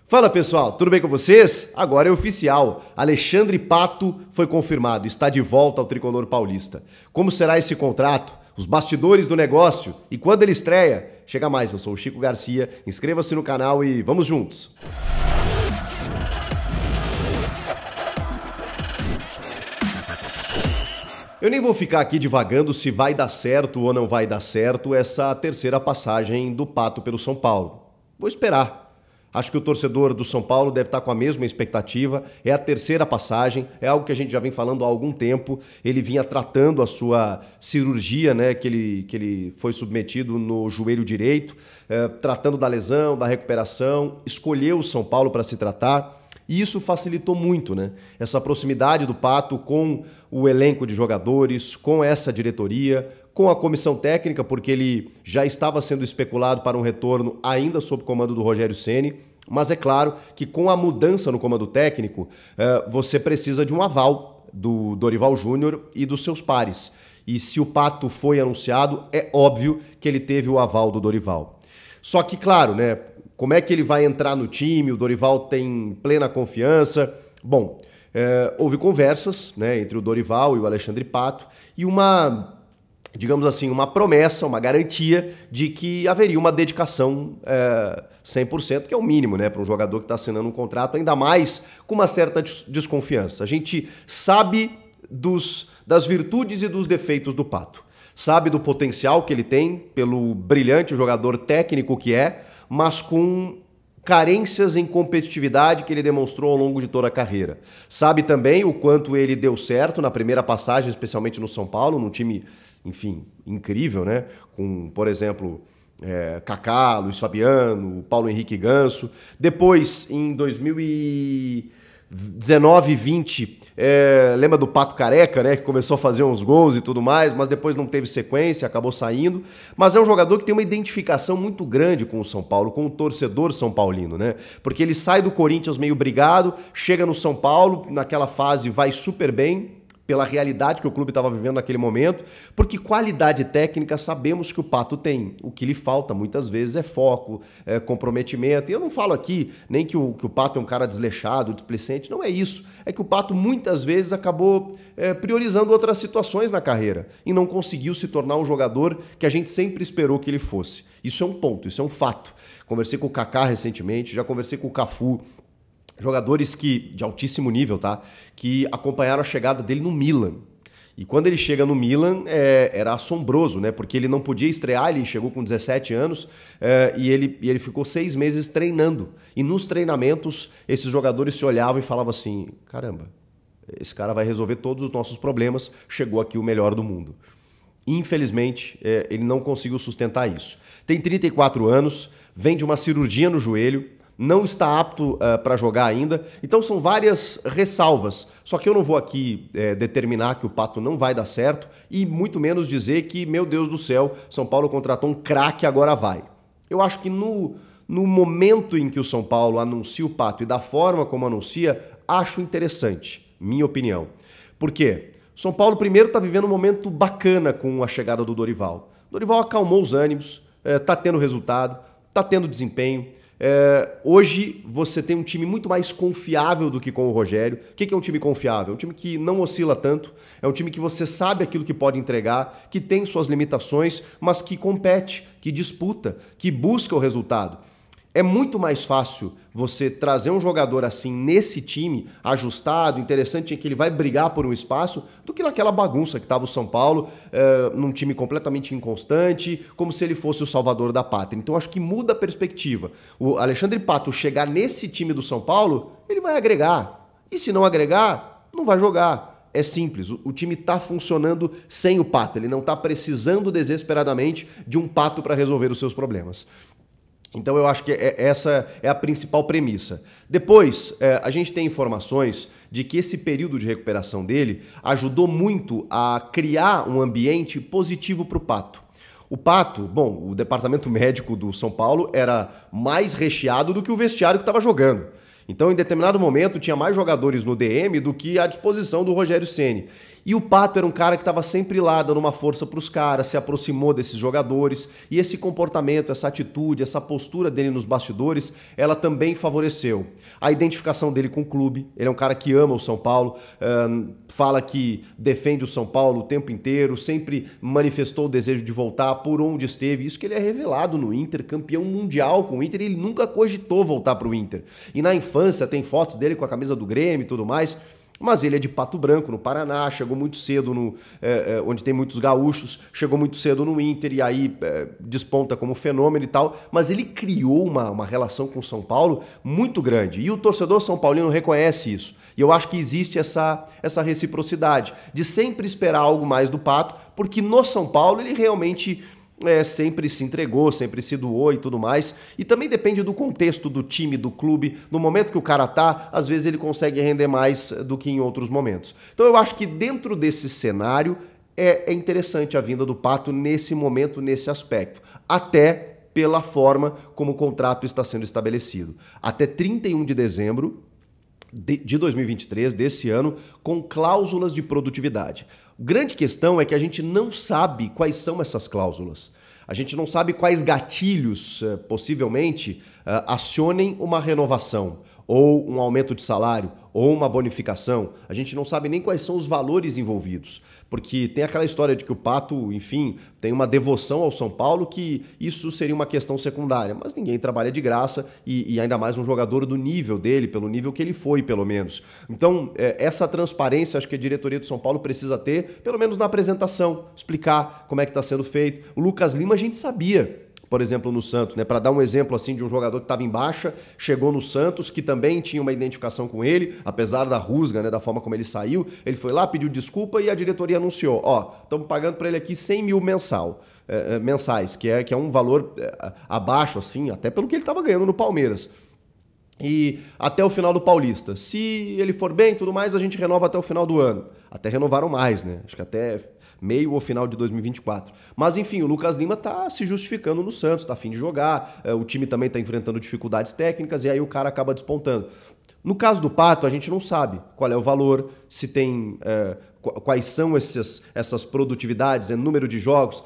Fala pessoal, tudo bem com vocês? Agora é oficial, Alexandre Pato foi confirmado, está de volta ao tricolor paulista. Como será esse contrato? Os bastidores do negócio e quando ele estreia? Chega mais, eu sou o Chico Garcia, inscreva-se no canal e vamos juntos! Eu nem vou ficar aqui divagando se vai dar certo ou não vai dar certo essa terceira passagem do Pato pelo São Paulo. Vou esperar. Acho que o torcedor do São Paulo deve estar com a mesma expectativa. É a terceira passagem, é algo que a gente já vem falando há algum tempo. Ele vinha tratando a sua cirurgia, né, que ele foi submetido no joelho direito, tratando da lesão, da recuperação, escolheu o São Paulo para se tratar. E isso facilitou muito, né? Essa proximidade do Pato com o elenco de jogadores, com essa diretoria, com a comissão técnica, porque ele já estava sendo especulado para um retorno ainda sob comando do Rogério Ceni. Mas é claro que com a mudança no comando técnico, você precisa de um aval do Dorival Júnior e dos seus pares. E se o Pato foi anunciado, é óbvio que ele teve o aval do Dorival. Só que, claro, né? Como é que ele vai entrar no time? O Dorival tem plena confiança. Bom, houve conversas, né, entre o Dorival e o Alexandre Pato e uma, digamos assim, uma promessa, uma garantia de que haveria uma dedicação 100%, que é o mínimo, né, para um jogador que está assinando um contrato, ainda mais com uma certa desconfiança. A gente sabe das virtudes e dos defeitos do Pato. Sabe do potencial que ele tem, pelo brilhante jogador técnico que é, mas com carências em competitividade que ele demonstrou ao longo de toda a carreira. Sabe também o quanto ele deu certo na primeira passagem, especialmente no São Paulo, num time, enfim, incrível, né? Com, por exemplo, Kaká, Luiz Fabiano, Paulo Henrique Ganso. Depois, em 2019 e 20, lembra do Pato Careca, né, que começou a fazer uns gols e tudo mais, mas depois não teve sequência, acabou saindo. Mas é um jogador que tem uma identificação muito grande com o São Paulo, com o torcedor são paulino, né? Porque ele sai do Corinthians meio brigado, chega no São Paulo, naquela fase vai super bem, pela realidade que o clube estava vivendo naquele momento, porque qualidade técnica sabemos que o Pato tem. O que lhe falta muitas vezes é foco, comprometimento. E eu não falo aqui nem que o Pato é um cara desleixado, displicente, não é isso. É que o Pato muitas vezes acabou priorizando outras situações na carreira e não conseguiu se tornar um jogador que a gente sempre esperou que ele fosse. Isso é um ponto, isso é um fato. Conversei com o Kaká recentemente, já conversei com o Cafu, jogadores de altíssimo nível, tá? Que acompanharam a chegada dele no Milan. E quando ele chega no Milan, era assombroso, né? Porque ele não podia estrear, ele chegou com 17 anos e ele ficou 6 meses treinando. E nos treinamentos, esses jogadores se olhavam e falavam assim, caramba, esse cara vai resolver todos os nossos problemas, chegou aqui o melhor do mundo. Infelizmente, ele não conseguiu sustentar isso. Tem 34 anos, vem de uma cirurgia no joelho, não está apto para jogar ainda, então são várias ressalvas. Só que eu não vou aqui determinar que o Pato não vai dar certo e muito menos dizer que, meu Deus do céu, São Paulo contratou um craque, agora vai. Eu acho que no momento em que o São Paulo anuncia o Pato e da forma como anuncia, acho interessante, minha opinião. Por quê? São Paulo primeiro está vivendo um momento bacana com a chegada do Dorival. O Dorival acalmou os ânimos, está tendo resultado, está tendo desempenho. Hoje você tem um time muito mais confiável do que com o Rogério. O que é um time confiável? É um time que não oscila tanto, é um time que você sabe aquilo que pode entregar, que tem suas limitações, mas que compete, que disputa, que busca o resultado. É muito mais fácil você trazer um jogador assim nesse time, ajustado, interessante, em que ele vai brigar por um espaço, do que naquela bagunça que estava o São Paulo, num time completamente inconstante, como se ele fosse o salvador da pátria. Então acho que muda a perspectiva. O Alexandre Pato chegar nesse time do São Paulo, ele vai agregar. E se não agregar, não vai jogar. É simples, o time está funcionando sem o Pato, ele não está precisando desesperadamente de um Pato para resolver os seus problemas. Então eu acho que essa é a principal premissa. Depois, a gente tem informações de que esse período de recuperação dele ajudou muito a criar um ambiente positivo para o Pato. O Pato, bom, o departamento médico do São Paulo era mais recheado do que o vestiário que estava jogando. Então, em determinado momento, tinha mais jogadores no DM do que à disposição do Rogério Ceni. E o Pato era um cara que estava sempre lá, dando uma força para os caras, se aproximou desses jogadores. E esse comportamento, essa atitude, essa postura dele nos bastidores, ela também favoreceu a identificação dele com o clube. Ele é um cara que ama o São Paulo, fala que defende o São Paulo o tempo inteiro, sempre manifestou o desejo de voltar por onde esteve. Isso que ele é revelado no Inter, campeão mundial com o Inter, e ele nunca cogitou voltar para o Inter. E na infância tem fotos dele com a camisa do Grêmio e tudo mais. Mas ele é de Pato Branco, no Paraná, chegou muito cedo, onde tem muitos gaúchos, chegou muito cedo no Inter e aí desponta como fenômeno e tal. Mas ele criou uma relação com o São Paulo muito grande. E o torcedor são paulino reconhece isso. E eu acho que existe essa reciprocidade de sempre esperar algo mais do Pato, porque no São Paulo ele realmente... sempre se entregou, sempre se doou e tudo mais. E também depende do contexto do time, do clube. No momento que o cara tá, às vezes ele consegue render mais do que em outros momentos. Então eu acho que dentro desse cenário é interessante a vinda do Pato nesse momento, nesse aspecto. Até pela forma como o contrato está sendo estabelecido. Até 31 de dezembro de 2023, desse ano, com cláusulas de produtividade. A grande questão é que a gente não sabe quais são essas cláusulas. A gente não sabe quais gatilhos, possivelmente, acionem uma renovação, ou um aumento de salário, ou uma bonificação. A gente não sabe nem quais são os valores envolvidos. Porque tem aquela história de que o Pato, enfim, tem uma devoção ao São Paulo, que isso seria uma questão secundária. Mas ninguém trabalha de graça e ainda mais um jogador do nível dele, pelo nível que ele foi, pelo menos. Então, essa transparência, acho que a diretoria do São Paulo precisa ter, pelo menos na apresentação, explicar como é que está sendo feito. O Lucas Lima a gente sabia, por exemplo, no Santos, né? Para dar um exemplo assim de um jogador que estava em baixa, chegou no Santos, que também tinha uma identificação com ele, apesar da rusga, né, da forma como ele saiu, ele foi lá, pediu desculpa e a diretoria anunciou, estamos pagando para ele aqui 100 mil mensais, que é um valor abaixo, assim, até pelo que ele estava ganhando no Palmeiras. E até o final do Paulista. Se ele for bem e tudo mais, a gente renova até o final do ano. Até renovaram mais, né? Acho que até meio ou final de 2024. Mas enfim, o Lucas Lima tá se justificando no Santos, tá a fim de jogar, o time também tá enfrentando dificuldades técnicas e aí o cara acaba despontando. No caso do Pato, a gente não sabe qual é o valor, se tem... quais são essas produtividades, número de jogos,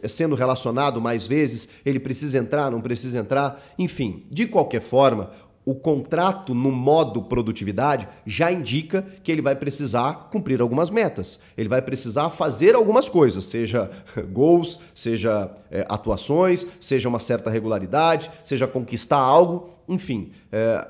sendo relacionado mais vezes, ele precisa entrar, não precisa entrar, enfim, de qualquer forma, o contrato no modo produtividade já indica que ele vai precisar cumprir algumas metas. Ele vai precisar fazer algumas coisas, seja gols, seja atuações, seja uma certa regularidade, seja conquistar algo, enfim.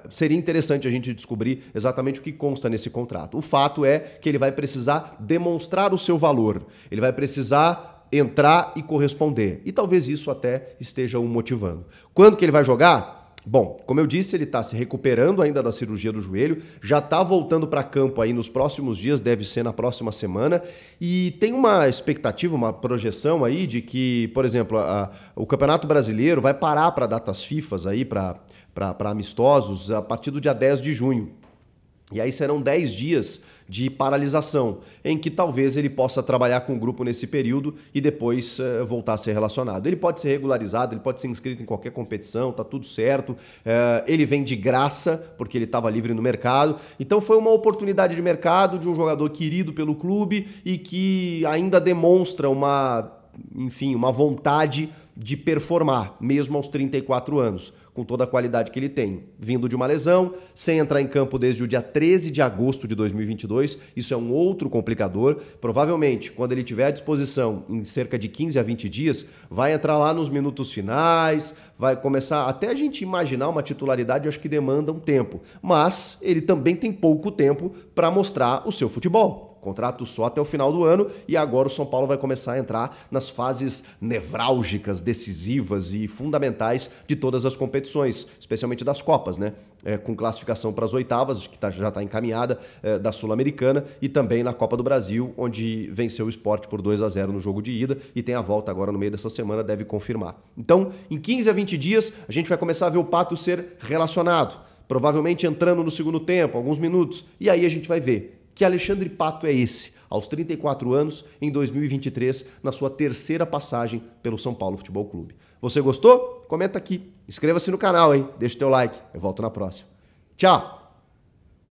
Seria interessante a gente descobrir exatamente o que consta nesse contrato. O fato é que ele vai precisar demonstrar o seu valor, ele vai precisar entrar e corresponder. E talvez isso até esteja o motivando. Quando que ele vai jogar? Bom, como eu disse, ele está se recuperando ainda da cirurgia do joelho, já está voltando para campo aí nos próximos dias, deve ser na próxima semana, e tem uma expectativa, uma projeção aí de que, por exemplo, o Campeonato Brasileiro vai parar para datas FIFAs aí, para amistosos, a partir do dia 10 de junho. E aí serão 10 dias de paralisação, em que talvez ele possa trabalhar com o grupo nesse período e depois voltar a ser relacionado. Ele pode ser regularizado, ele pode ser inscrito em qualquer competição, tá tudo certo. Ele vem de graça, porque ele estava livre no mercado. Então foi uma oportunidade de mercado de um jogador querido pelo clube e que ainda demonstra uma vontade de performar, mesmo aos 34 anos, com toda a qualidade que ele tem. Vindo de uma lesão, sem entrar em campo desde o dia 13 de agosto de 2022, isso é um outro complicador. Provavelmente, quando ele tiver à disposição em cerca de 15 a 20 dias, vai entrar lá nos minutos finais, vai começar até a gente imaginar uma titularidade, eu acho que demanda um tempo. Mas ele também tem pouco tempo para mostrar o seu futebol. Contrato só até o final do ano e agora o São Paulo vai começar a entrar nas fases nevrálgicas, decisivas e fundamentais de todas as competições, especialmente das Copas, né? Com classificação para as oitavas, que já está encaminhada, da Sul-Americana e também na Copa do Brasil, onde venceu o Sport por 2-0 no jogo de ida e tem a volta agora no meio dessa semana, deve confirmar. Então, em 15 a 20 dias, a gente vai começar a ver o Pato ser relacionado, provavelmente entrando no segundo tempo, alguns minutos, e aí a gente vai ver que Alexandre Pato é esse, aos 34 anos, em 2023, na sua terceira passagem pelo São Paulo Futebol Clube. Você gostou? Comenta aqui. Inscreva-se no canal, hein? Deixa o teu like. Eu volto na próxima. Tchau!